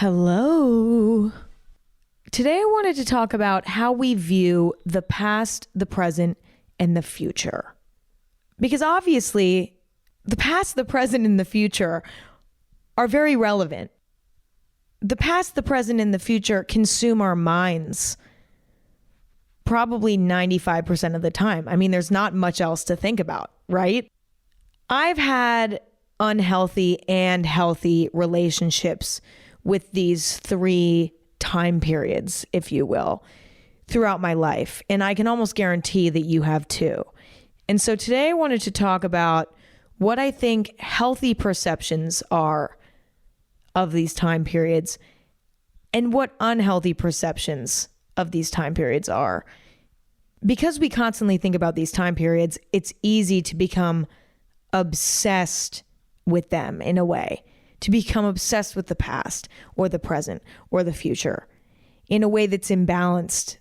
Hello. Today I wanted to talk about how we view the past, the present, and the future. Because obviously, the past, the present, and the future are very relevant. The past, the present, and the future consume our minds probably 95% of the time. I mean, there's not much else to think about, right? I've had unhealthy and healthy relationships with these three time periods, if you will, throughout my life. And I can almost guarantee that you have too. And so today I wanted to talk about what I think healthy perceptions are of these time periods and what unhealthy perceptions of these time periods are. Because we constantly think about these time periods, it's easy to become obsessed with them in a way, to become obsessed with the past or the present or the future in a way that's imbalanced,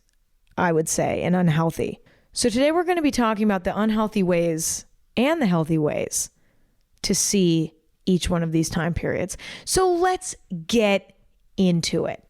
I would say, and unhealthy. So today we're going to be talking about the unhealthy ways and the healthy ways to see each one of these time periods. So let's get into it.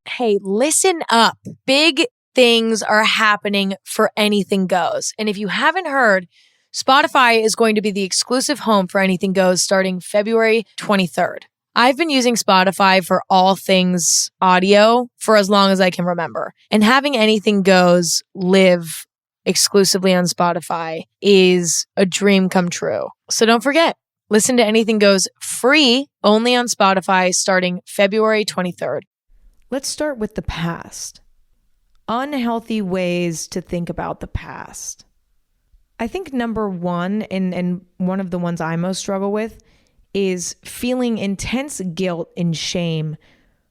Hey, listen up. Big things are happening for Anything Goes. And if you haven't heard, Spotify is going to be the exclusive home for Anything Goes starting February 23rd. I've been using Spotify for all things audio for as long as I can remember. And having Anything Goes live exclusively on Spotify is a dream come true. So don't forget, listen to Anything Goes free only on Spotify starting February 23rd. Let's start with the past. Unhealthy ways to think about the past. I think number one, and one of the ones I most struggle with, is feeling intense guilt and shame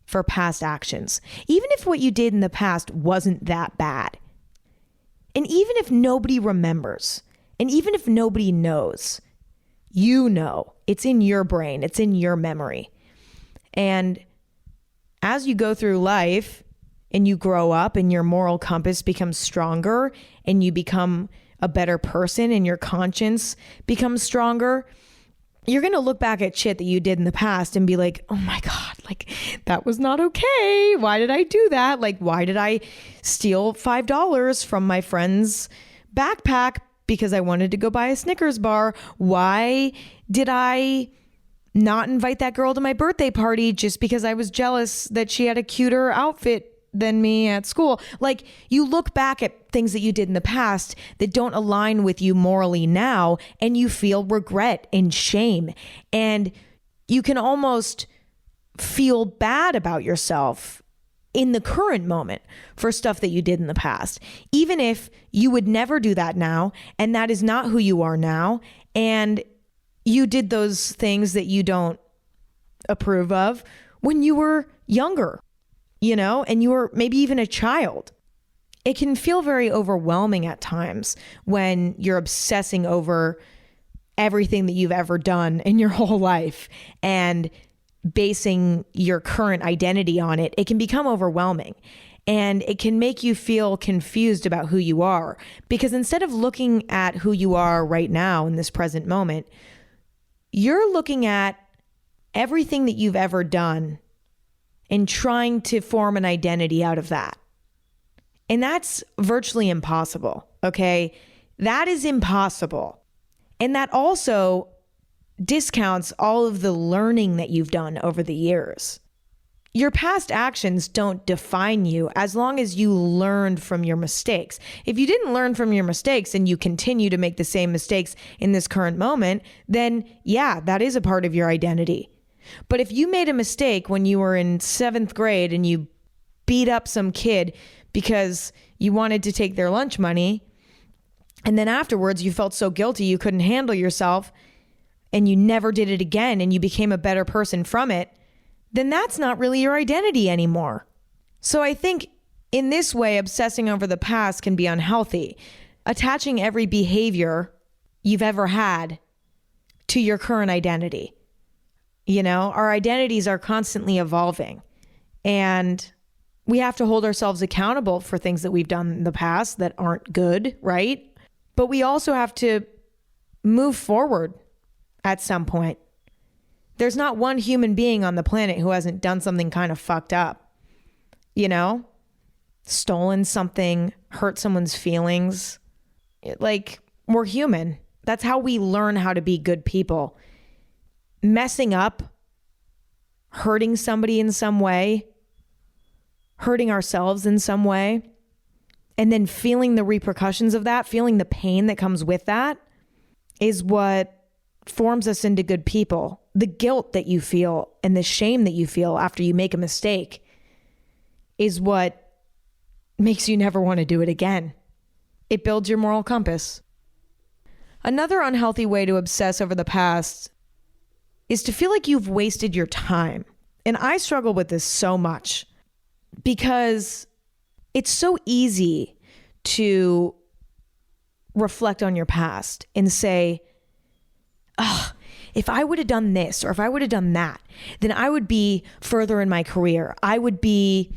for past actions. Even if what you did in the past wasn't that bad. And even if nobody remembers, and even if nobody knows, you know, it's in your brain, it's in your memory. And as you go through life and you grow up and your moral compass becomes stronger and you become a better person and your conscience becomes stronger, you're going to look back at shit that you did in the past and be like, oh my God, like that was not okay. Why did I do that? Like, why did I steal $5 from my friend's backpack because I wanted to go buy a Snickers bar? Why did I not invite that girl to my birthday party just because I was jealous that she had a cuter outfit than me at school? Like, you look back at things that you did in the past that don't align with you morally now, and you feel regret and shame, and you can almost feel bad about yourself in the current moment for stuff that you did in the past, even if you would never do that now, and that is not who you are now, and you did those things that you don't approve of when you were younger, you know, and you were maybe even a child. It can feel very overwhelming at times when you're obsessing over everything that you've ever done in your whole life and basing your current identity on it. It can become overwhelming, and it can make you feel confused about who you are, because instead of looking at who you are right now in this present moment, you're looking at everything that you've ever done and trying to form an identity out of that. And that's virtually impossible, okay? That is impossible. And that also discounts all of the learning that you've done over the years. Your past actions don't define you as long as you learned from your mistakes. If you didn't learn from your mistakes and you continue to make the same mistakes in this current moment, then yeah, that is a part of your identity. But if you made a mistake when you were in 7th grade and you beat up some kid because you wanted to take their lunch money, and then afterwards you felt so guilty you couldn't handle yourself and you never did it again and you became a better person from it, then that's not really your identity anymore. So I think in this way, obsessing over the past can be unhealthy. Attaching every behavior you've ever had to your current identity. You know, our identities are constantly evolving, and we have to hold ourselves accountable for things that we've done in the past that aren't good, right? But we also have to move forward at some point. There's not one human being on the planet who hasn't done something kind of fucked up, you know? Stolen something, hurt someone's feelings. Like, we're human. That's how we learn how to be good people. Messing up, hurting somebody in some way, hurting ourselves in some way, and then feeling the repercussions of that, feeling the pain that comes with that, is what forms us into good people. The guilt that you feel and the shame that you feel after you make a mistake is what makes you never want to do it again. It builds your moral compass. Another unhealthy way to obsess over the past is to feel like you've wasted your time. And I struggle with this so much because it's so easy to reflect on your past and say, oh, if I would have done this or if I would have done that, then I would be further in my career. I would be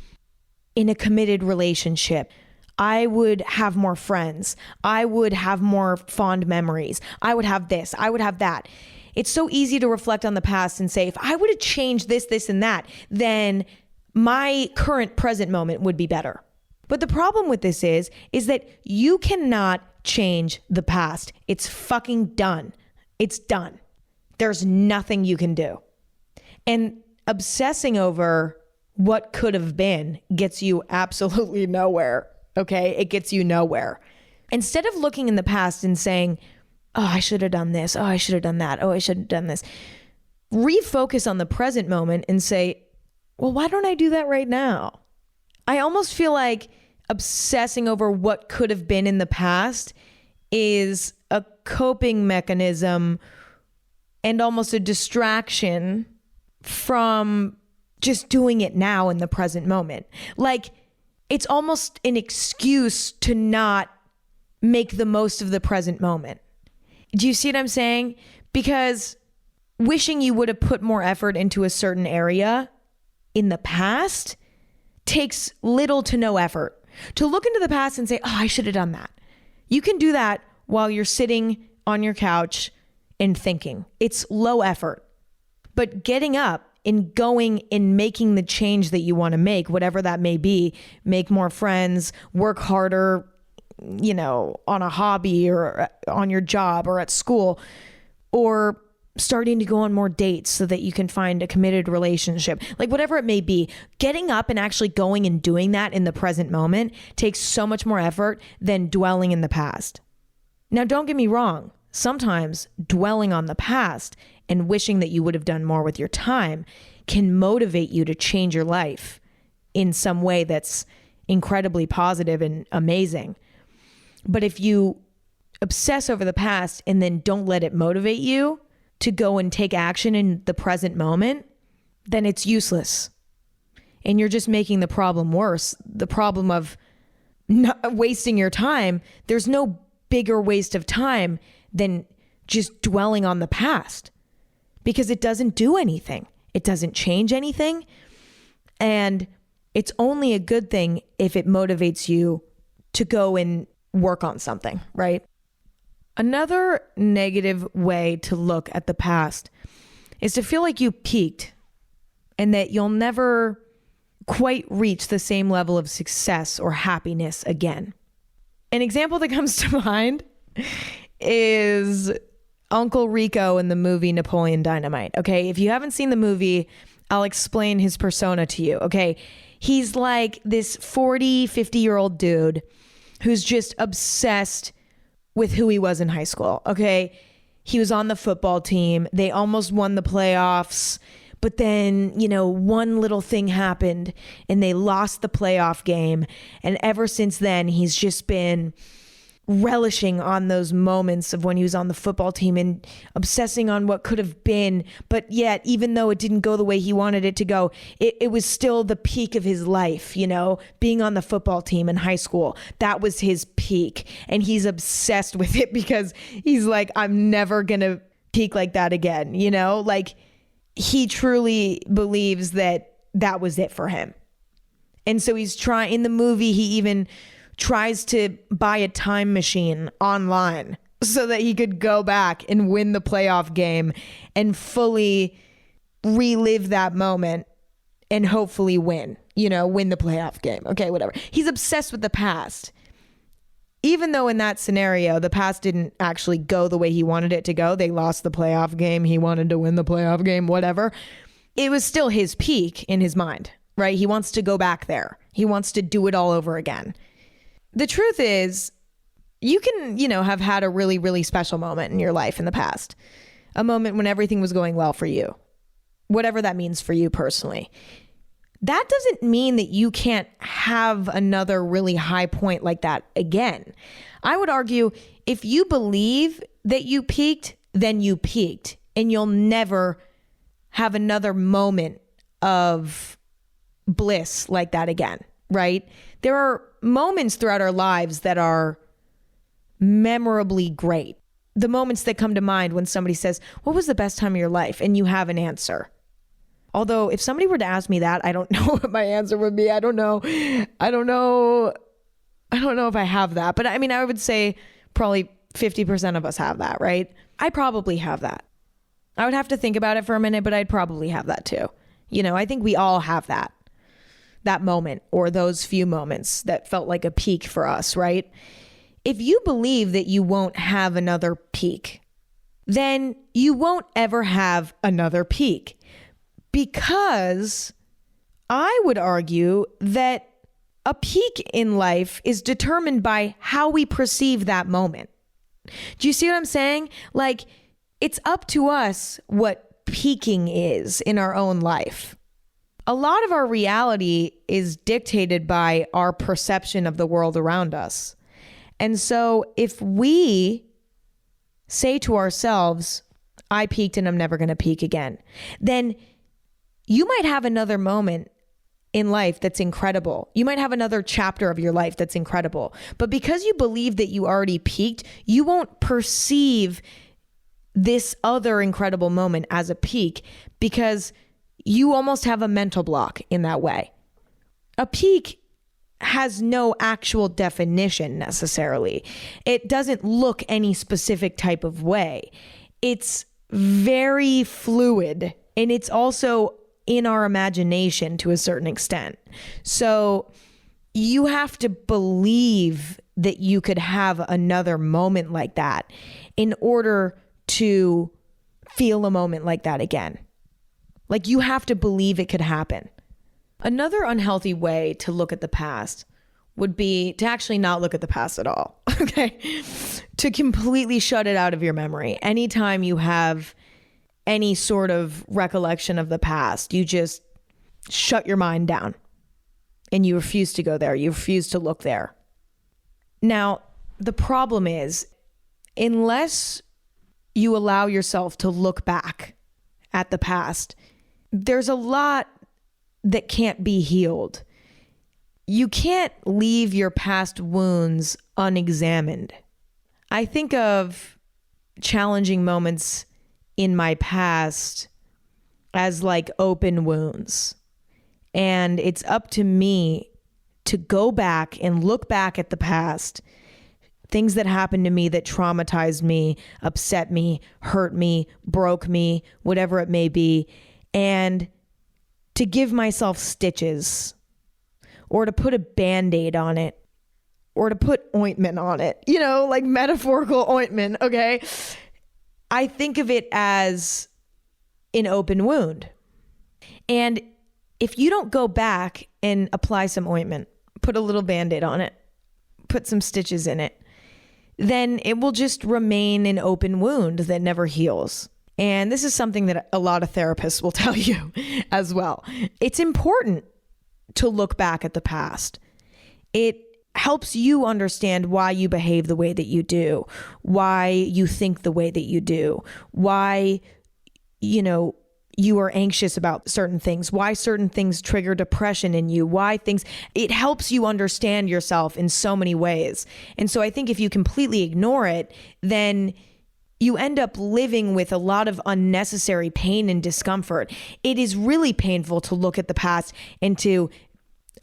in a committed relationship. I would have more friends. I would have more fond memories. I would have this. I would have that. It's so easy to reflect on the past and say, if I would have changed this, this, and that, then my current present moment would be better. But the problem with this is that you cannot change the past. It's fucking done. It's done. There's nothing you can do. And obsessing over what could have been gets you absolutely nowhere. Okay? It gets you nowhere. Instead of looking in the past and saying, oh, I should have done this. Oh, I should have done that. Oh, I should have done this. Refocus on the present moment and say, well, why don't I do that right now? I almost feel like obsessing over what could have been in the past is a coping mechanism and almost a distraction from just doing it now in the present moment. Like, it's almost an excuse to not make the most of the present moment. Do you see what I'm saying? Because wishing you would have put more effort into a certain area in the past takes little to no effort. To look into the past and say, oh, I should have done that. You can do that while you're sitting on your couch and thinking. It's low effort. But getting up and going and making the change that you want to make, whatever that may be, make more friends, work harder, you know, on a hobby or on your job or at school, or starting to go on more dates so that you can find a committed relationship, like whatever it may be, getting up and actually going and doing that in the present moment takes so much more effort than dwelling in the past. Now, don't get me wrong. Sometimes dwelling on the past and wishing that you would have done more with your time can motivate you to change your life in some way that's incredibly positive and amazing. But if you obsess over the past and then don't let it motivate you to go and take action in the present moment, then it's useless. And you're just making the problem worse. The problem of not wasting your time. There's no bigger waste of time than just dwelling on the past, because it doesn't do anything. It doesn't change anything. And it's only a good thing if it motivates you to go and work on something, right? Another negative way to look at the past is to feel like you peaked and that you'll never quite reach the same level of success or happiness again. An example that comes to mind is Uncle Rico in the movie Napoleon Dynamite. Okay, if you haven't seen the movie, I'll explain his persona to you. Okay, he's like this 40, 50-year-old dude who's just obsessed with who he was in high school. Okay, he was on the football team. They almost won the playoffs, but then, you know, one little thing happened and they lost the playoff game. And ever since then, he's just been relishing on those moments of when he was on the football team and obsessing on what could have been. But yet, even though it didn't go the way he wanted it to go, it was still the peak of his life, you know, being on the football team in high school. That was his peak. And he's obsessed with it because he's like, I'm never going to peak like that again. You know, like he truly believes that that was it for him. And so he's trying, in the movie, he even tries to buy a time machine online so that he could go back and win the playoff game and fully relive that moment and hopefully win the playoff game. Okay, whatever. He's obsessed with the past. Even though in that scenario, the past didn't actually go the way he wanted it to go. They lost the playoff game. He wanted to win the playoff game, whatever. It was still his peak in his mind, right? He wants to go back there. He wants to do it all over again. The truth is, you can, have had a really, really special moment in your life in the past. A moment when everything was going well for you. Whatever that means for you personally. That doesn't mean that you can't have another really high point like that again. I would argue if you believe that you peaked, then you peaked, and you'll never have another moment of bliss like that again, right? There are moments throughout our lives that are memorably great. The moments that come to mind when somebody says, "What was the best time of your life?" and you have an answer. Although if somebody were to ask me that, I don't know what my answer would be. I don't know if I have that. But I would say probably 50% of us have that, right? I probably have that. I would have to think about it for a minute, but I'd probably have that too. I think we all have that moment or those few moments that felt like a peak for us, right? If you believe that you won't have another peak, then you won't ever have another peak. Because I would argue that a peak in life is determined by how we perceive that moment. Do you see what I'm saying? Like, it's up to us what peaking is in our own life. A lot of our reality is dictated by our perception of the world around us. And so if we say to ourselves, "I peaked and I'm never going to peak again," then you might have another moment in life that's incredible. You might have another chapter of your life that's incredible. But because you believe that you already peaked, you won't perceive this other incredible moment as a peak because you almost have a mental block in that way. A peak has no actual definition necessarily. It doesn't look any specific type of way. It's very fluid, and it's also in our imagination to a certain extent. So you have to believe that you could have another moment like that in order to feel a moment like that again. Like, you have to believe it could happen. Another unhealthy way to look at the past would be to actually not look at the past at all. Okay? To completely shut it out of your memory. Anytime you have any sort of recollection of the past, you just shut your mind down and you refuse to go there. You refuse to look there. Now, the problem is, unless you allow yourself to look back at the past, there's a lot that can't be healed. You can't leave your past wounds unexamined. I think of challenging moments in my past as like open wounds. And it's up to me to go back and look back at the past, things that happened to me that traumatized me, upset me, hurt me, broke me, whatever it may be, and to give myself stitches or to put a Band-Aid on it or to put ointment on it, like metaphorical ointment, okay? I think of it as an open wound. And if you don't go back and apply some ointment, put a little Band-Aid on it, put some stitches in it, then it will just remain an open wound that never heals. And this is something that a lot of therapists will tell you as well. It's important to look back at the past. It helps you understand why you behave the way that you do, why you think the way that you do, why, you are anxious about certain things, why certain things trigger depression in you, it helps you understand yourself in so many ways. And so I think if you completely ignore it, then you end up living with a lot of unnecessary pain and discomfort. It is really painful to look at the past and to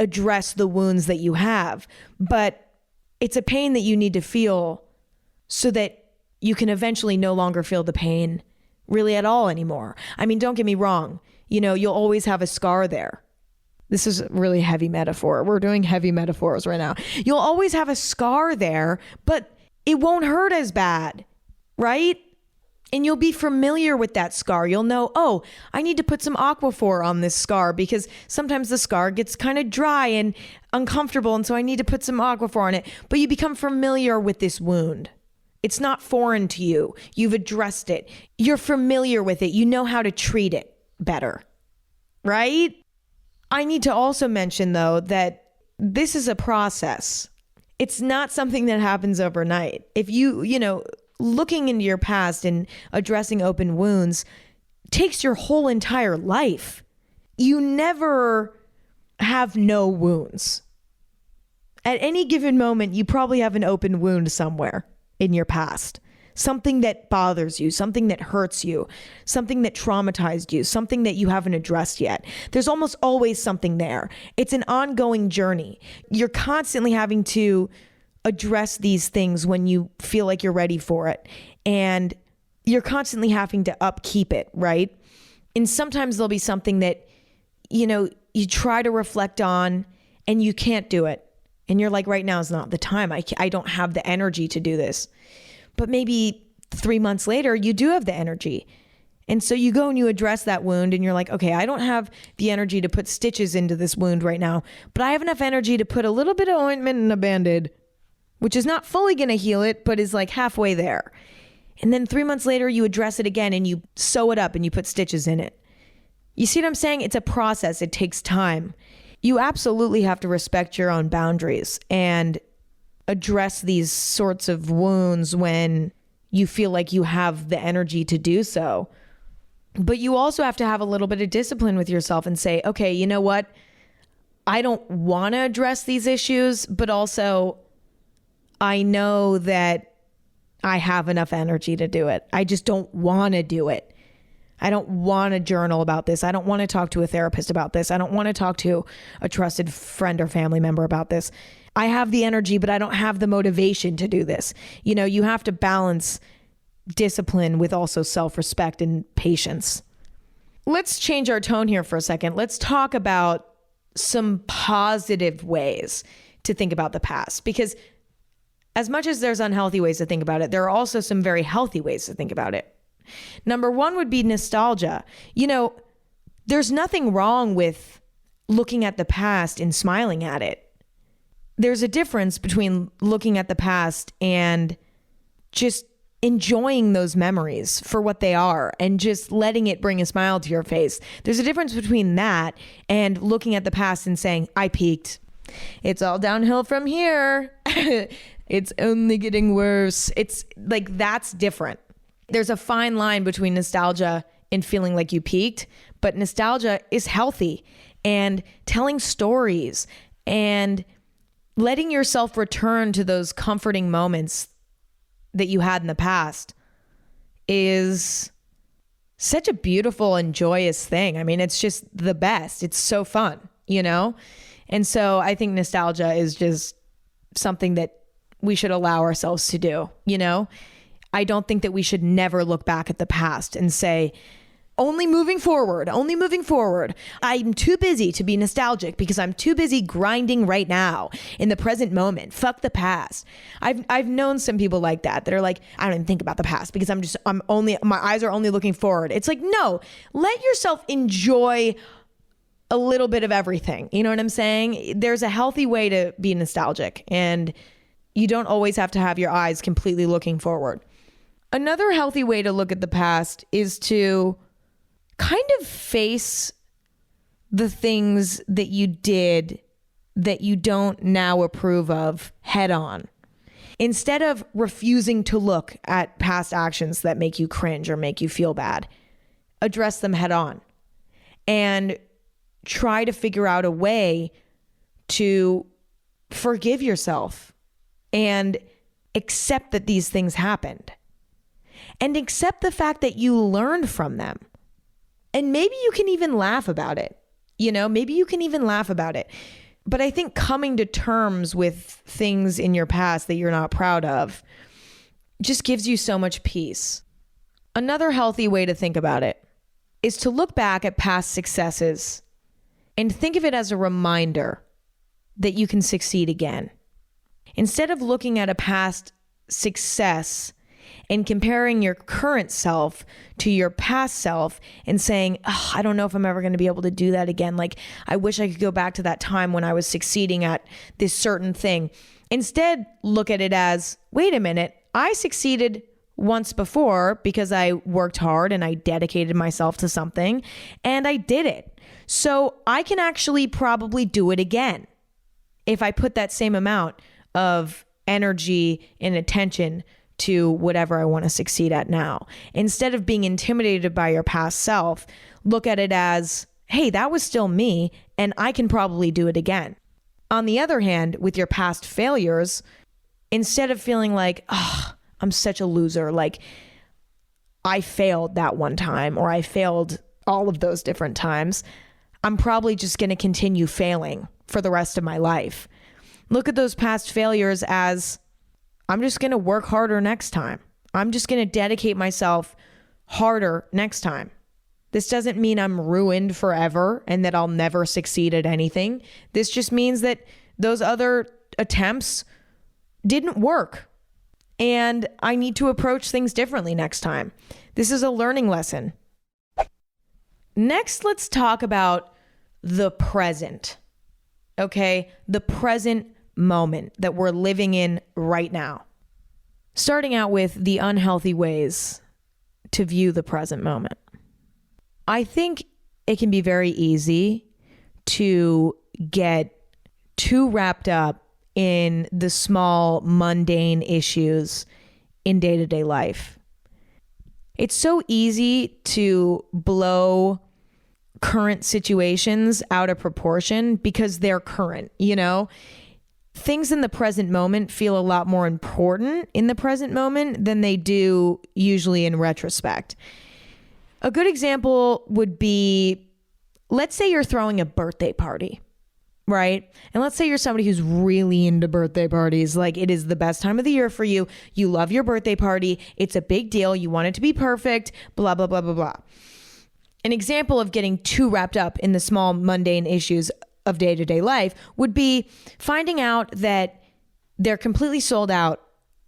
address the wounds that you have, but it's a pain that you need to feel so that you can eventually no longer feel the pain really at all anymore. I mean, don't get me wrong. You'll always have a scar there. This is a really heavy metaphor. We're doing heavy metaphors right now. You'll always have a scar there, but it won't hurt as bad, right? And you'll be familiar with that scar. You'll know, oh, I need to put some Aquaphor on this scar because sometimes the scar gets kind of dry and uncomfortable. And so I need to put some Aquaphor on it. But you become familiar with this wound. It's not foreign to you. You've addressed it. You're familiar with it. You know how to treat it better, right? I need to also mention, though, that this is a process. It's not something that happens overnight. If looking into your past and addressing open wounds takes your whole entire life. You never have no wounds. At any given moment, you probably have an open wound somewhere in your past. Something that bothers you, something that hurts you, something that traumatized you, something that you haven't addressed yet. There's almost always something there. It's an ongoing journey. You're constantly having to address these things when you feel like you're ready for it. And you're constantly having to upkeep it, right? And sometimes there'll be something that, you try to reflect on and you can't do it. And you're like, right now is not the time. I don't have the energy to do this. But maybe 3 months later, you do have the energy. And so you go and you address that wound and you're like, okay, I don't have the energy to put stitches into this wound right now, but I have enough energy to put a little bit of ointment in a Band-Aid, which is not fully going to heal it, but is like halfway there. And then 3 months later, you address it again and you sew it up and you put stitches in it. You see what I'm saying? It's a process. It takes time. You absolutely have to respect your own boundaries and address these sorts of wounds when you feel like you have the energy to do so. But you also have to have a little bit of discipline with yourself and say, okay, you know what? I don't want to address these issues, but also I know that I have enough energy to do it. I just don't want to do it. I don't want to journal about this. I don't want to talk to a therapist about this. I don't want to talk to a trusted friend or family member about this. I have the energy, but I don't have the motivation to do this. You have to balance discipline with also self-respect and patience. Let's change our tone here for a second. Let's talk about some positive ways to think about the past, because as much as there's unhealthy ways to think about it, there are also some very healthy ways to think about it. Number one would be nostalgia. There's nothing wrong with looking at the past and smiling at it. There's a difference between looking at the past and just enjoying those memories for what they are and just letting it bring a smile to your face. There's a difference between that and looking at the past and saying, I peaked. It's all downhill from here. It's only getting worse. It's like, that's different. There's a fine line between nostalgia and feeling like you peaked, but nostalgia is healthy, and telling stories and letting yourself return to those comforting moments that you had in the past is such a beautiful and joyous thing. I mean, it's just the best. It's so fun, And so I think nostalgia is just something that we should allow ourselves to do, I don't think that we should never look back at the past and say, only moving forward. I'm too busy to be nostalgic because I'm too busy grinding right now in the present moment. Fuck the past. I've known some people like that are like, I don't even think about the past because my eyes are only looking forward. It's like, no, let yourself enjoy a little bit of everything. You know what I'm saying? There's a healthy way to be nostalgic, and you don't always have to have your eyes completely looking forward. Another healthy way to look at the past is to kind of face the things that you did that you don't now approve of head on. Instead of refusing to look at past actions that make you cringe or make you feel bad, address them head on and try to figure out a way to forgive yourself and accept that these things happened. And accept the fact that you learned from them. And maybe you can even laugh about it. But I think coming to terms with things in your past that you're not proud of just gives you so much peace. Another healthy way to think about it is to look back at past successes and think of it as a reminder that you can succeed again. Instead of looking at a past success and comparing your current self to your past self and saying, oh, I don't know if I'm ever going to be able to do that again. Like, I wish I could go back to that time when I was succeeding at this certain thing. Instead, look at it as, wait a minute, I succeeded once before because I worked hard and I dedicated myself to something and I did it. So I can actually probably do it again if I put that same amount of energy and attention to whatever I want to succeed at now. Instead of being intimidated by your past self, look at it as, hey, that was still me and I can probably do it again. On the other hand, with your past failures, instead of feeling like, oh, I'm such a loser, like I failed that one time or I failed all of those different times, I'm probably just going to continue failing for the rest of my life. Look at those past failures as, I'm just going to work harder next time. I'm just going to dedicate myself harder next time. This doesn't mean I'm ruined forever and that I'll never succeed at anything. This just means that those other attempts didn't work and I need to approach things differently next time. This is a learning lesson. Next, let's talk about the present. Okay, the present moment that we're living in right now. Starting out with the unhealthy ways to view the present moment. I think it can be very easy to get too wrapped up in the small, mundane issues in day-to-day life. It's so easy to blow current situations out of proportion because they're current, you know? Things in the present moment feel a lot more important in the present moment than they do usually in retrospect. A good example would be, let's say you're throwing a birthday party, right? And let's say you're somebody who's really into birthday parties. Like, it is the best time of the year for you. You love your birthday party. It's a big deal. You want it to be perfect, blah, blah, blah, blah, blah. An example of getting too wrapped up in the small, mundane issues of day-to-day life would be finding out that they're completely sold out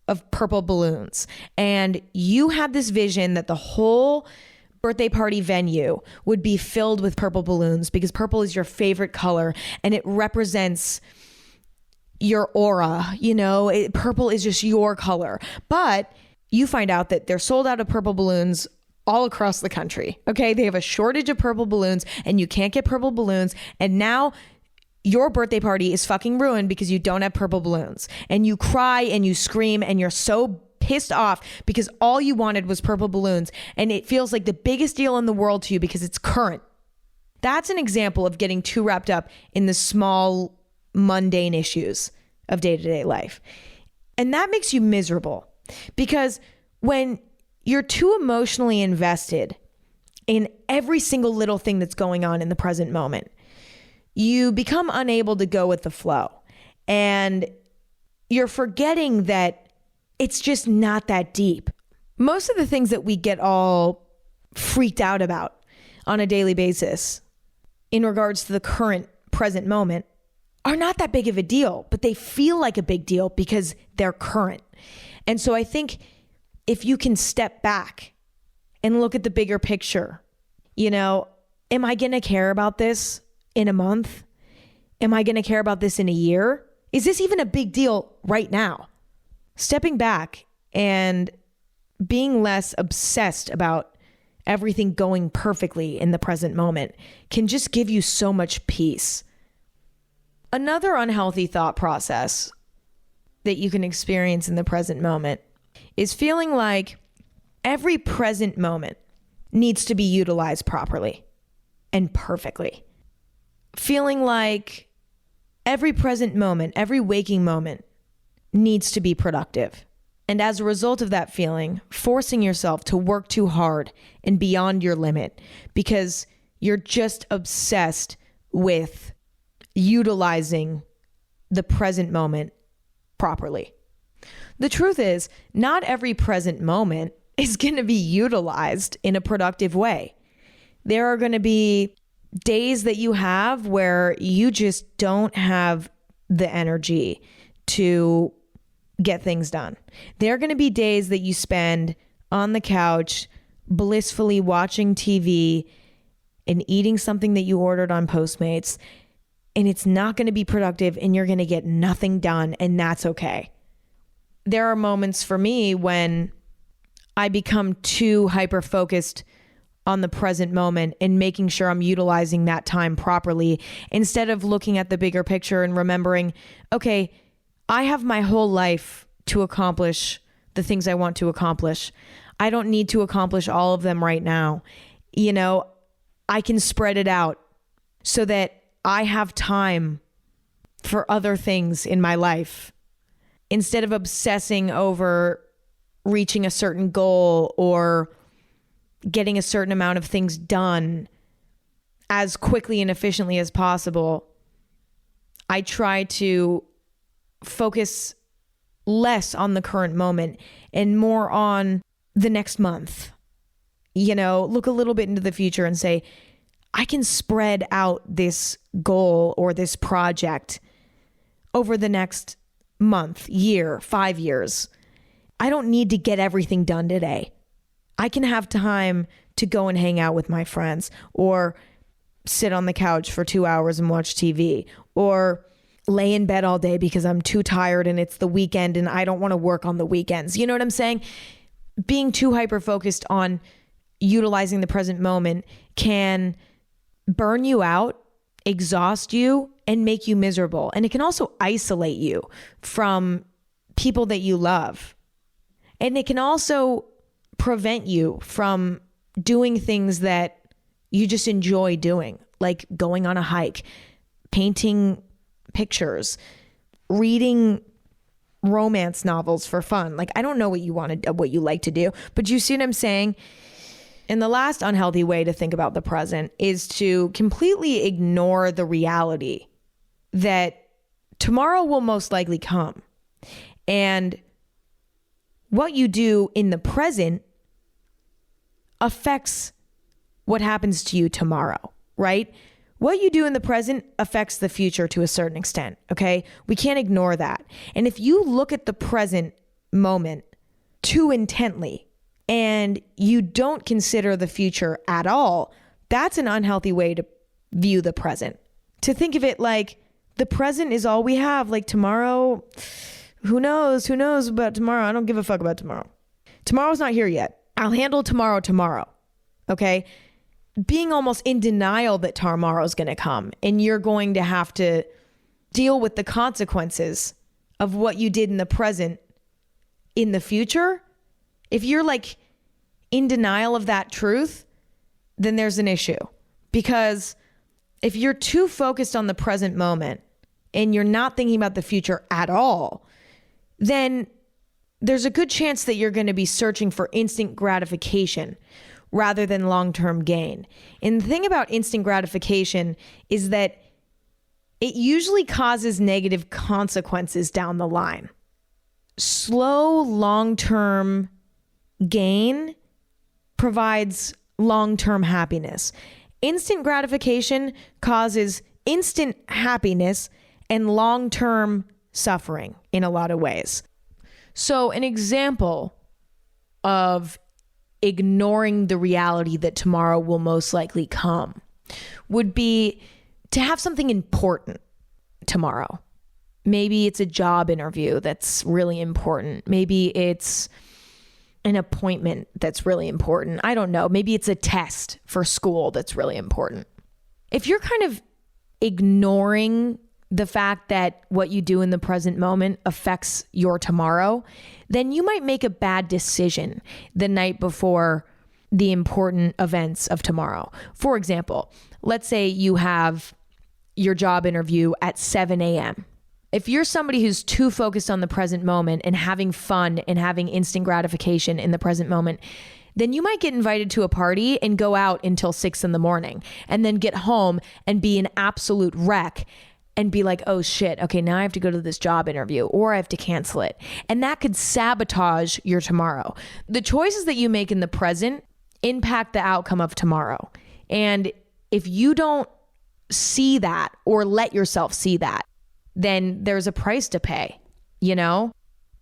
of purple balloons. And you had this vision that the whole birthday party venue would be filled with purple balloons because purple is your favorite color and it represents your aura. You know, purple is just your color. But you find out that they're sold out of purple balloons all across the country. Okay. They have a shortage of purple balloons and you can't get purple balloons. And now your birthday party is fucking ruined because you don't have purple balloons. And you cry and you scream and you're so pissed off because all you wanted was purple balloons. And it feels like the biggest deal in the world to you because it's current. That's an example of getting too wrapped up in the small, mundane issues of day-to-day life. And that makes you miserable because when you're too emotionally invested in every single little thing that's going on in the present moment, you become unable to go with the flow. And you're forgetting that it's just not that deep. Most of the things that we get all freaked out about on a daily basis in regards to the current present moment are not that big of a deal, but they feel like a big deal because they're current. And so I think if you can step back and look at the bigger picture, you know, am I going to care about this in a month? Am I going to care about this in a year? Is this even a big deal right now? Stepping back and being less obsessed about everything going perfectly in the present moment can just give you so much peace. Another unhealthy thought process that you can experience in the present moment is feeling like every present moment needs to be utilized properly and perfectly. Feeling like every present moment, every waking moment needs to be productive. And as a result of that feeling, forcing yourself to work too hard and beyond your limit because you're just obsessed with utilizing the present moment properly. The truth is, not every present moment is going to be utilized in a productive way. There are going to be days that you have where you just don't have the energy to get things done. There are going to be days that you spend on the couch blissfully watching TV and eating something that you ordered on Postmates, and it's not going to be productive and you're going to get nothing done, and that's okay. There are moments for me when I become too hyper-focused on the present moment and making sure I'm utilizing that time properly instead of looking at the bigger picture and remembering, okay, I have my whole life to accomplish the things I want to accomplish. I don't need to accomplish all of them right now. You know, I can spread it out so that I have time for other things in my life instead of obsessing over reaching a certain goal or getting a certain amount of things done as quickly and efficiently as possible. I try to focus less on the current moment and more on the next month. You know, look a little bit into the future and say, I can spread out this goal or this project over the next month, year, 5 years. I don't need to get everything done today. I can have time to go and hang out with my friends or sit on the couch for 2 hours and watch TV or lay in bed all day because I'm too tired and it's the weekend and I don't want to work on the weekends. You know what I'm saying? Being too hyper-focused on utilizing the present moment can burn you out, exhaust you, and make you miserable. And it can also isolate you from people that you love. And it can also prevent you from doing things that you just enjoy doing, like going on a hike, painting pictures, reading romance novels for fun. Like, I don't know what you like to do, but you see what I'm saying? And the last unhealthy way to think about the present is to completely ignore the reality that tomorrow will most likely come. And what you do in the present affects what happens to you tomorrow, right? What you do in the present affects the future to a certain extent, okay? We can't ignore that. And if you look at the present moment too intently and you don't consider the future at all, that's an unhealthy way to view the present. To think of it like the present is all we have, like tomorrow, who knows about tomorrow? I don't give a fuck about tomorrow. Tomorrow's not here yet. I'll handle tomorrow, okay? Being almost in denial that tomorrow's going to come and you're going to have to deal with the consequences of what you did in the present in the future. If you're like in denial of that truth, then there's an issue. Because if you're too focused on the present moment and you're not thinking about the future at all, then there's a good chance that you're going to be searching for instant gratification rather than long-term gain. And the thing about instant gratification is that it usually causes negative consequences down the line. Slow, long-term gain provides long-term happiness. Instant gratification causes instant happiness and long-term suffering in a lot of ways. So an example of ignoring the reality that tomorrow will most likely come would be to have something important tomorrow. Maybe it's a job interview that's really important. Maybe it's an appointment that's really important. I don't know. Maybe it's a test for school that's really important. If you're kind of ignoring the fact that what you do in the present moment affects your tomorrow, then you might make a bad decision the night before the important events of tomorrow. For example, let's say you have your job interview at 7 a.m. If you're somebody who's too focused on the present moment and having fun and having instant gratification in the present moment, then you might get invited to a party and go out until 6 a.m. and then get home and be an absolute wreck and be like, oh shit, okay, now I have to go to this job interview or I have to cancel it. And that could sabotage your tomorrow. The choices that you make in the present impact the outcome of tomorrow. And if you don't see that or let yourself see that, then there's a price to pay, you know?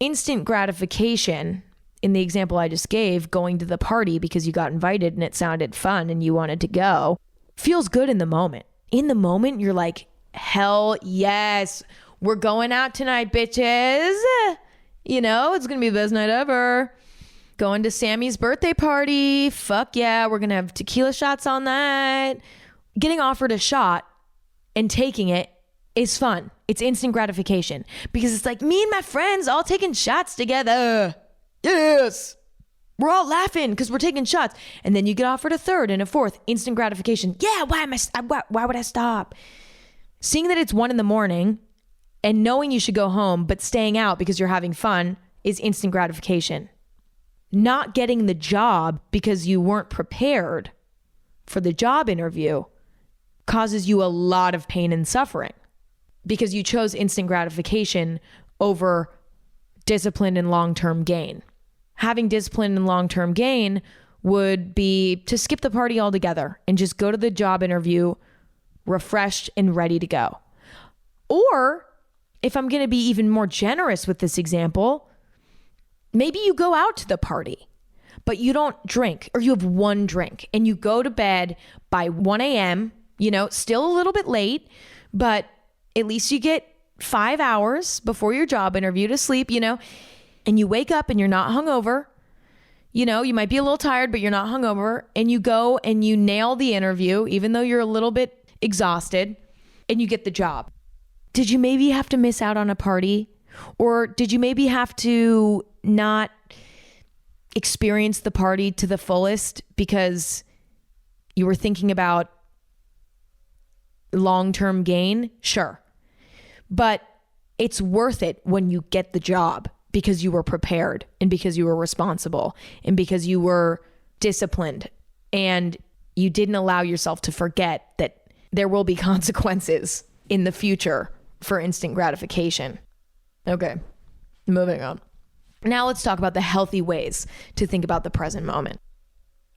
Instant gratification, in the example I just gave, going to the party because you got invited and it sounded fun and you wanted to go, feels good in the moment. In the moment, you're like, hell yes, we're going out tonight, bitches. You know, it's going to be the best night ever. Going to Sammy's birthday party. Fuck yeah, we're going to have tequila shots all night. Getting offered a shot and taking it is fun. It's instant gratification because it's like me and my friends all taking shots together. Yes. We're all laughing because we're taking shots. And then you get offered a third and a fourth. Instant gratification. Yeah, why would I stop? Seeing that it's 1 a.m. and knowing you should go home, but staying out because you're having fun is instant gratification. Not getting the job because you weren't prepared for the job interview causes you a lot of pain and suffering because you chose instant gratification over discipline and long-term gain. Having discipline and long-term gain would be to skip the party altogether and just go to the job interview refreshed and ready to go. Or if I'm going to be even more generous with this example, maybe you go out to the party, but you don't drink or you have one drink and you go to bed by 1 a.m., you know, still a little bit late, but at least you get 5 hours before your job interview to sleep, you know, and you wake up and you're not hungover. You know, you might be a little tired, but you're not hungover, and you go and you nail the interview, even though you're a little bit exhausted, and you get the job. Did you maybe have to miss out on a party? Or did you maybe have to not experience the party to the fullest because you were thinking about long-term gain? Sure. But it's worth it when you get the job because you were prepared and because you were responsible and because you were disciplined and you didn't allow yourself to forget that there will be consequences in the future for instant gratification. Okay, moving on. Now let's talk about the healthy ways to think about the present moment.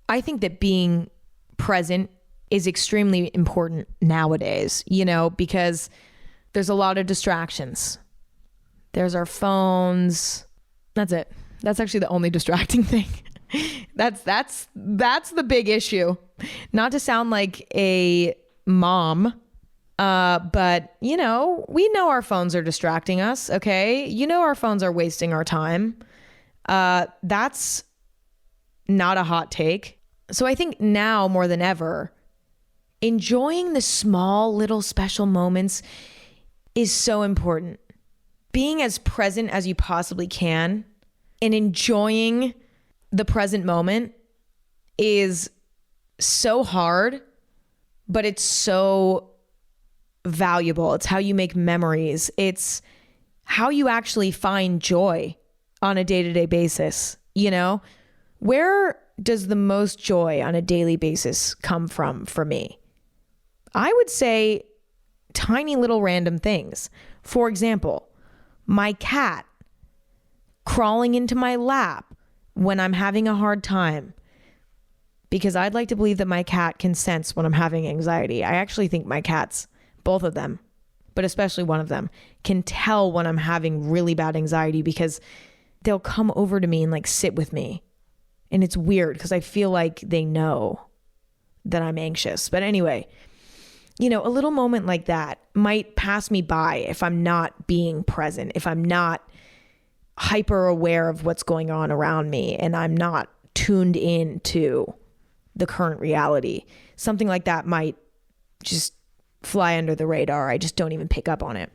I think that being present is extremely important nowadays, you know, because there's a lot of distractions. There's our phones. That's it. That's actually the only distracting thing. That's the big issue. Not to sound like a mom, but you know, we know our phones are distracting us. Okay. You know, our phones are wasting our time. That's not a hot take. So I think now more than ever, enjoying the small little special moments is so important. Being as present as you possibly can and enjoying the present moment is so hard, but it's so valuable. It's how you make memories. It's how you actually find joy on a day-to-day basis. You know, where does the most joy on a daily basis come from for me? I would say tiny little random things. For example, my cat crawling into my lap when I'm having a hard time, because I'd like to believe that my cat can sense when I'm having anxiety. I actually think my cats, both of them, but especially one of them, can tell when I'm having really bad anxiety because they'll come over to me and like sit with me. And it's weird because I feel like they know that I'm anxious. But anyway, you know, a little moment like that might pass me by if I'm not being present, if I'm not hyper aware of what's going on around me and I'm not tuned in to the current reality. Something like that might just fly under the radar. I just don't even pick up on it.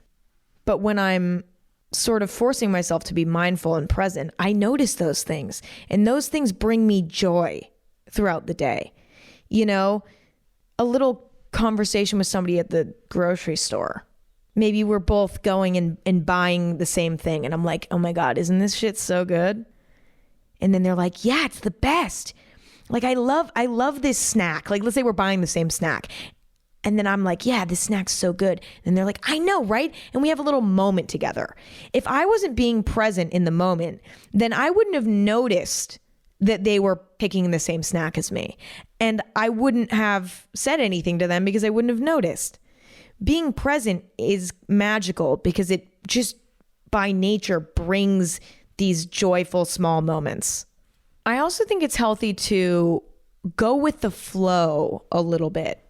But when I'm sort of forcing myself to be mindful and present, I notice those things, and those things bring me joy throughout the day. You know, a little conversation with somebody at the grocery store. Maybe we're both going and buying the same thing, and I'm like, oh my God, isn't this shit so good? And then they're like, yeah, it's the best. Like, I love this snack. Like, let's say we're buying the same snack. And then I'm like, yeah, this snack's so good. And they're like, I know, right? And we have a little moment together. If I wasn't being present in the moment, then I wouldn't have noticed that they were picking the same snack as me. And I wouldn't have said anything to them because I wouldn't have noticed. Being present is magical because it just by nature brings these joyful small moments. I also think it's healthy to go with the flow a little bit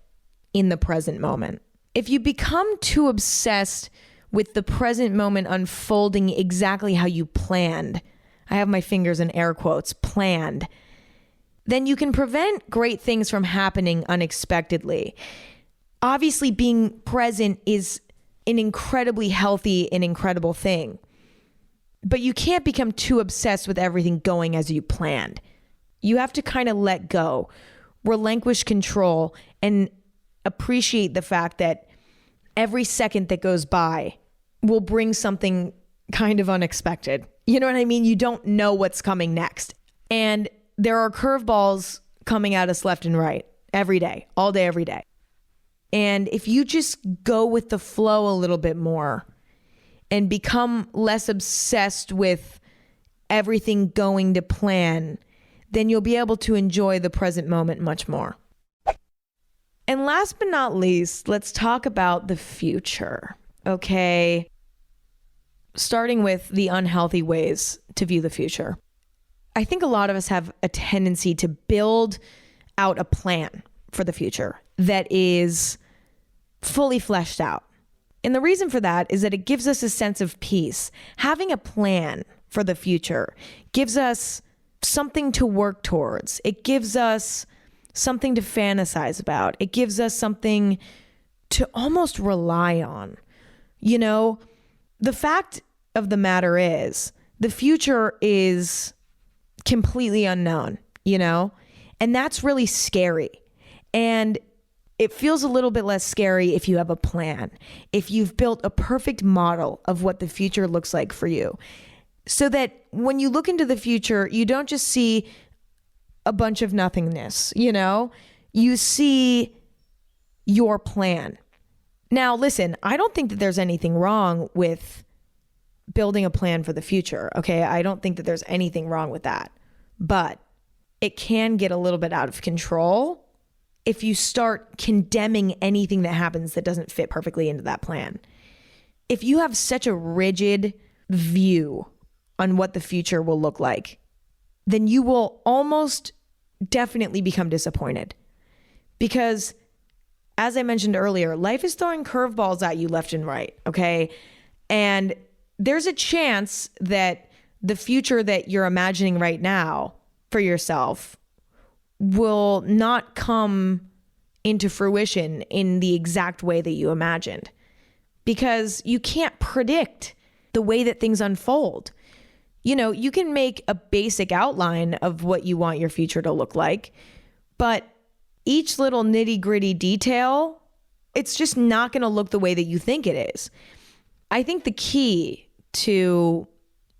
in the present moment. If you become too obsessed with the present moment unfolding exactly how you planned, I have my fingers in air quotes, planned, then you can prevent great things from happening unexpectedly. Obviously, being present is an incredibly healthy and incredible thing. But you can't become too obsessed with everything going as you planned. You have to kind of let go, relinquish control, and appreciate the fact that every second that goes by will bring something kind of unexpected. You know what I mean? You don't know what's coming next. And there are curveballs coming at us left and right every day, all day, every day. And if you just go with the flow a little bit more and become less obsessed with everything going to plan, then you'll be able to enjoy the present moment much more. And last but not least, let's talk about the future, okay? Starting with the unhealthy ways to view the future. I think a lot of us have a tendency to build out a plan for the future that is fully fleshed out. And the reason for that is that it gives us a sense of peace. Having a plan for the future gives us something to work towards. It gives us something to fantasize about. It gives us something to almost rely on. You know, the fact of the matter is, the future is completely unknown, you know, and that's really scary. And it feels a little bit less scary if you have a plan, if you've built a perfect model of what the future looks like for you, so that when you look into the future, you don't just see a bunch of nothingness, you know, you see your plan. Now, listen, I don't think that there's anything wrong with building a plan for the future, okay? I don't think that there's anything wrong with that, but it can get a little bit out of control if you start condemning anything that happens that doesn't fit perfectly into that plan. If you have such a rigid view on what the future will look like, then you will almost definitely become disappointed. Because as I mentioned earlier, life is throwing curveballs at you left and right, okay? And there's a chance that the future that you're imagining right now for yourself will not come into fruition in the exact way that you imagined, because you can't predict the way that things unfold. You know, you can make a basic outline of what you want your future to look like, but each little nitty-gritty detail, it's just not going to look the way that you think it is. I think the key to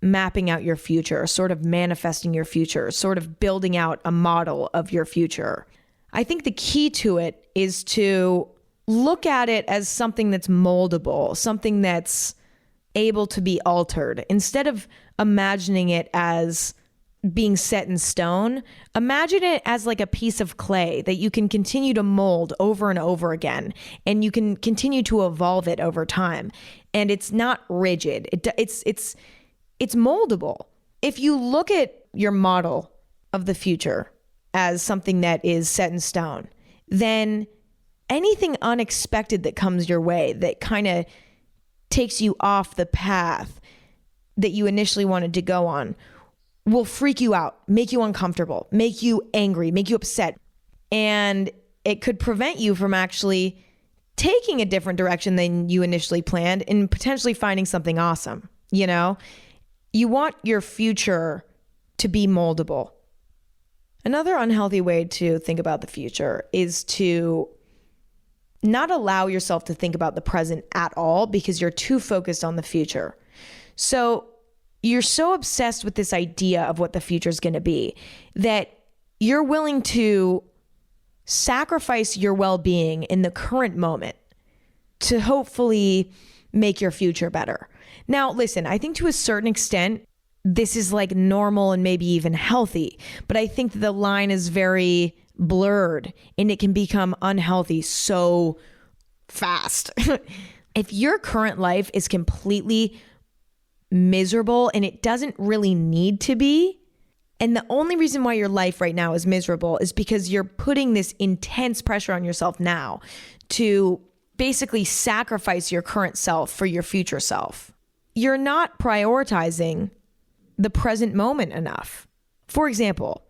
mapping out your future, sort of manifesting your future, sort of building out a model of your future, I think the key to it is to look at it as something that's moldable, something that's able to be altered. Instead of imagining it as being set in stone, imagine it as like a piece of clay that you can continue to mold over and over again, and you can continue to evolve it over time. And it's not rigid. It's moldable. If you look at your model of the future as something that is set in stone, then anything unexpected that comes your way that kind of takes you off the path that you initially wanted to go on will freak you out, make you uncomfortable, make you angry, make you upset. And it could prevent you from actually taking a different direction than you initially planned and potentially finding something awesome. You know, you want your future to be moldable. Another unhealthy way to think about the future is to not allow yourself to think about the present at all because you're too focused on the future. So you're so obsessed with this idea of what the future is going to be that you're willing to sacrifice your well-being in the current moment to hopefully make your future better. Now, listen, I think to a certain extent, this is like normal and maybe even healthy, but I think that the line is very blurred and it can become unhealthy so fast. If your current life is completely miserable and it doesn't really need to be, and the only reason why your life right now is miserable is because you're putting this intense pressure on yourself now to basically sacrifice your current self for your future self. You're not prioritizing the present moment enough. For example,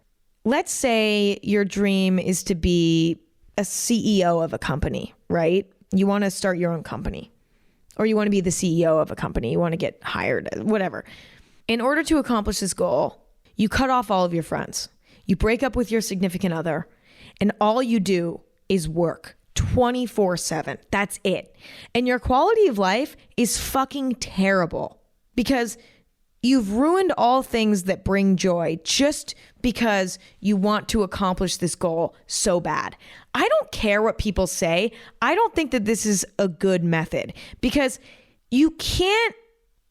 let's say your dream is to be a CEO of a company, right? You want to start your own company, or you want to be the CEO of a company. You want to get hired, whatever. In order to accomplish this goal, you cut off all of your friends. You break up with your significant other, and all you do is work 24/7. That's it. And your quality of life is fucking terrible because you've ruined all things that bring joy just because you want to accomplish this goal so bad. I don't care what people say. I don't think that this is a good method because you can't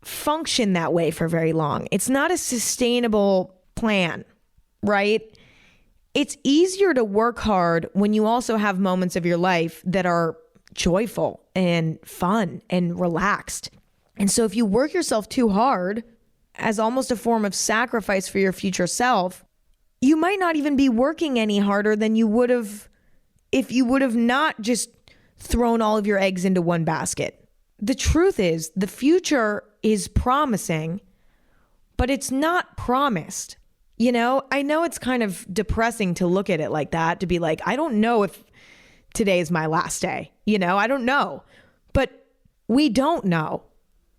function that way for very long. It's not a sustainable plan, right? It's easier to work hard when you also have moments of your life that are joyful and fun and relaxed. And so if you work yourself too hard as almost a form of sacrifice for your future self, you might not even be working any harder than you would have if you would have not just thrown all of your eggs into one basket. The truth is, the future is promising, but it's not promised. You know, I know it's kind of depressing to look at it like that, to be like, I don't know if today is my last day. You know, I don't know. But we don't know.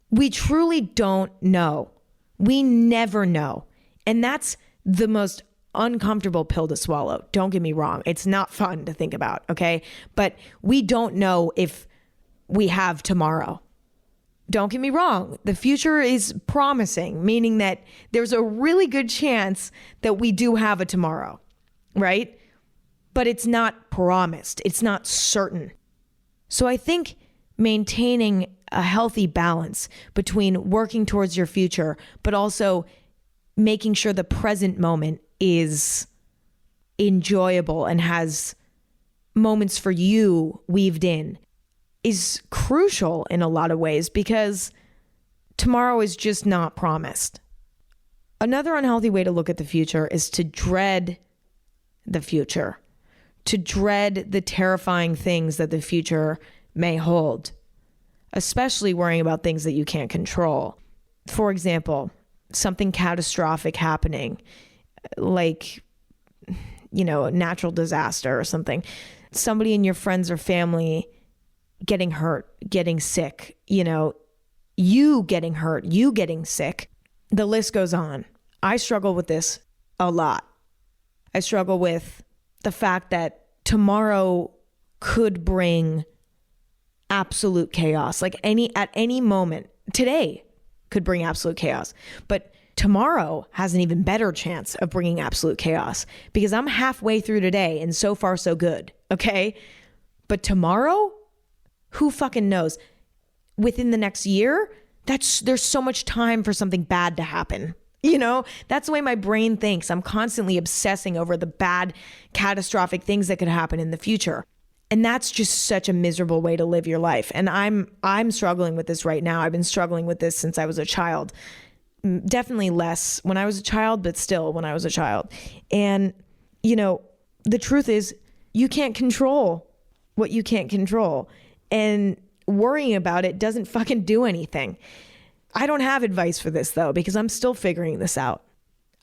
We truly don't know. We never know. And that's the most uncomfortable pill to swallow. Don't get me wrong. It's not fun to think about, okay? But we don't know if we have tomorrow. Don't get me wrong. The future is promising, meaning that there's a really good chance that we do have a tomorrow, right? But it's not promised. It's not certain. So I think maintaining a healthy balance between working towards your future, but also making sure the present moment is enjoyable and has moments for you weaved in is crucial in a lot of ways because tomorrow is just not promised. Another unhealthy way to look at the future is to dread the future, to dread the terrifying things that the future may hold, especially worrying about things that you can't control. For example, something catastrophic happening, like, you know, a natural disaster or something. Somebody in your friends or family getting hurt, getting sick, you know, you getting hurt, you getting sick. The list goes on. I struggle with this a lot. I struggle with the fact that tomorrow could bring absolute chaos. Like at any moment, today could bring absolute chaos. But tomorrow has an even better chance of bringing absolute chaos because I'm halfway through today and so far so good, okay? But tomorrow, who fucking knows? Within the next year, there's so much time for something bad to happen. You know, that's the way my brain thinks. I'm constantly obsessing over the bad, catastrophic things that could happen in the future. And that's just such a miserable way to live your life. And I'm struggling with this right now. I've been struggling with this since I was a child. Definitely less when I was a child, but still when I was a child. And, you know, the truth is you can't control what you can't control. And worrying about it doesn't fucking do anything. I don't have advice for this though, because I'm still figuring this out.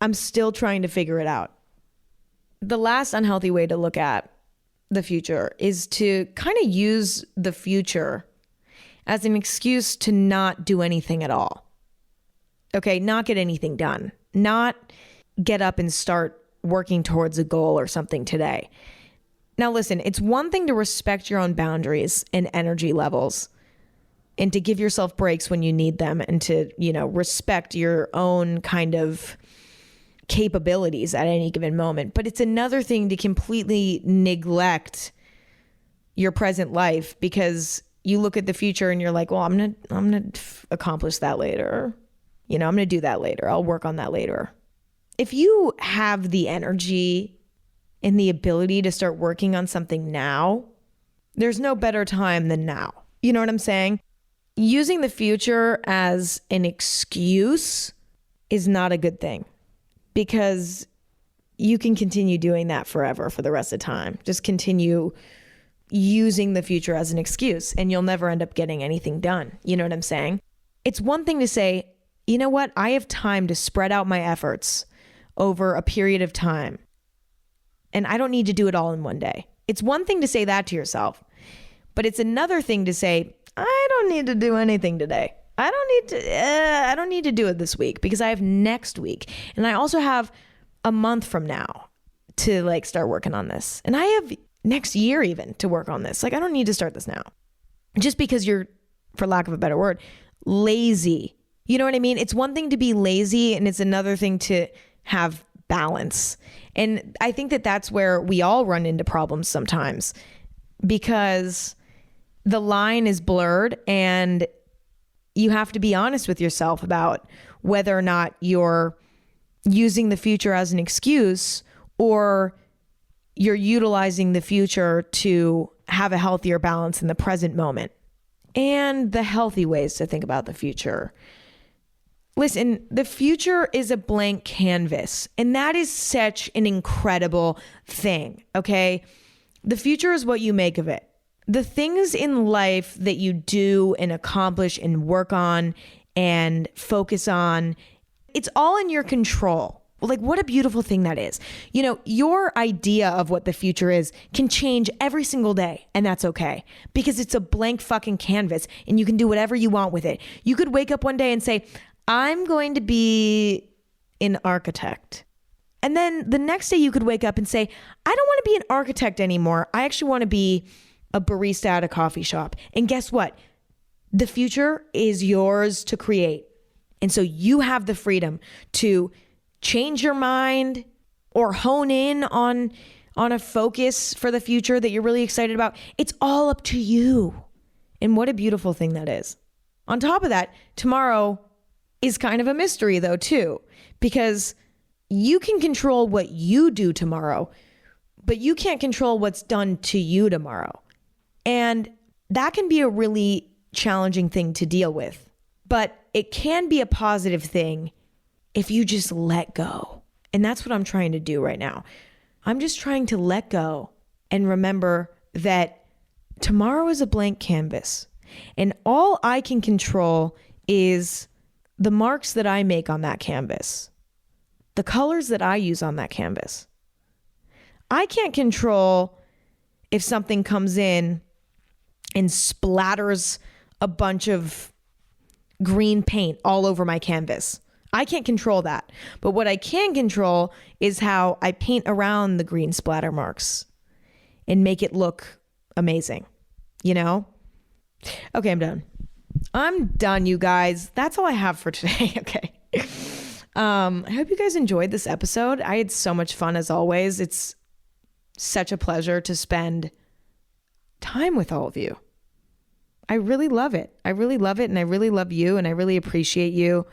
I'm still trying to figure it out. The last unhealthy way to look at the future is to kind of use the future as an excuse to not do anything at all. Okay, not get anything done. Not get up and start working towards a goal or something today. Now listen, it's one thing to respect your own boundaries and energy levels and to give yourself breaks when you need them and to, you know, respect your own kind of capabilities at any given moment. But it's another thing to completely neglect your present life because you look at the future and you're like, well, I'm gonna accomplish that later. I'm gonna do that later. I'll work on that later. If you have the energy and the ability to start working on something now, there's no better time than now. You know what I'm saying? Using the future as an excuse is not a good thing because you can continue doing that forever for the rest of time. Just continue using the future as an excuse and you'll never end up getting anything done. You know what I'm saying? It's one thing to say, you know what? I have time to spread out my efforts over a period of time and I don't need to do it all in one day. It's one thing to say that to yourself, but it's another thing to say, I don't need to do anything today. I don't need to do it this week because I have next week. And I also have a month from now to start working on this. And I have next year even to work on this. I don't need to start this now. Just because you're, for lack of a better word, lazy. You know what I mean? It's one thing to be lazy and it's another thing to have balance. And I think that that's where we all run into problems sometimes because the line is blurred and you have to be honest with yourself about whether or not you're using the future as an excuse or you're utilizing the future to have a healthier balance in the present moment. And the healthy ways to think about the future. Listen, the future is a blank canvas, and that is such an incredible thing, okay? The future is what you make of it. The things in life that you do and accomplish and work on and focus on, it's all in your control. What a beautiful thing that is. Your idea of what the future is can change every single day, and that's okay because it's a blank fucking canvas and you can do whatever you want with it. You could wake up one day and say, I'm going to be an architect. And then the next day you could wake up and say, I don't want to be an architect anymore. I actually want to be a barista at a coffee shop. And guess what? The future is yours to create. And so you have the freedom to change your mind or hone in on a focus for the future that you're really excited about. It's all up to you. And what a beautiful thing that is. On top of that, tomorrow is kind of a mystery though too, because you can control what you do tomorrow, but you can't control what's done to you tomorrow. And that can be a really challenging thing to deal with, but it can be a positive thing if you just let go. And that's what I'm trying to do right now. I'm just trying to let go and remember that tomorrow is a blank canvas. And all I can control is the marks that I make on that canvas, the colors that I use on that canvas. I can't control if something comes in and splatters a bunch of green paint all over my canvas. I can't control that. But what I can control is how I paint around the green splatter marks and make it look amazing, Okay, I'm done, you guys. That's all I have for today. Okay. I hope you guys enjoyed this episode. I had so much fun as always. It's such a pleasure to spend time with all of you. I really love it. I really love it. And I really love you. And I really appreciate you.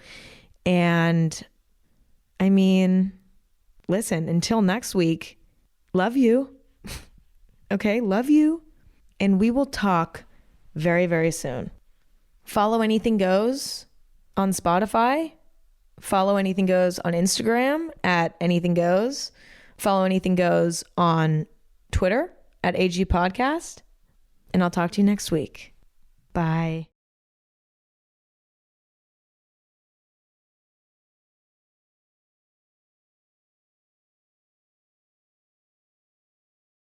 And listen, until next week, love you. Okay. Love you. And we will talk very, very soon. Follow Anything Goes on Spotify. Follow Anything Goes on Instagram at Anything Goes. Follow Anything Goes on Twitter at AG Podcast. And I'll talk to you next week. Bye.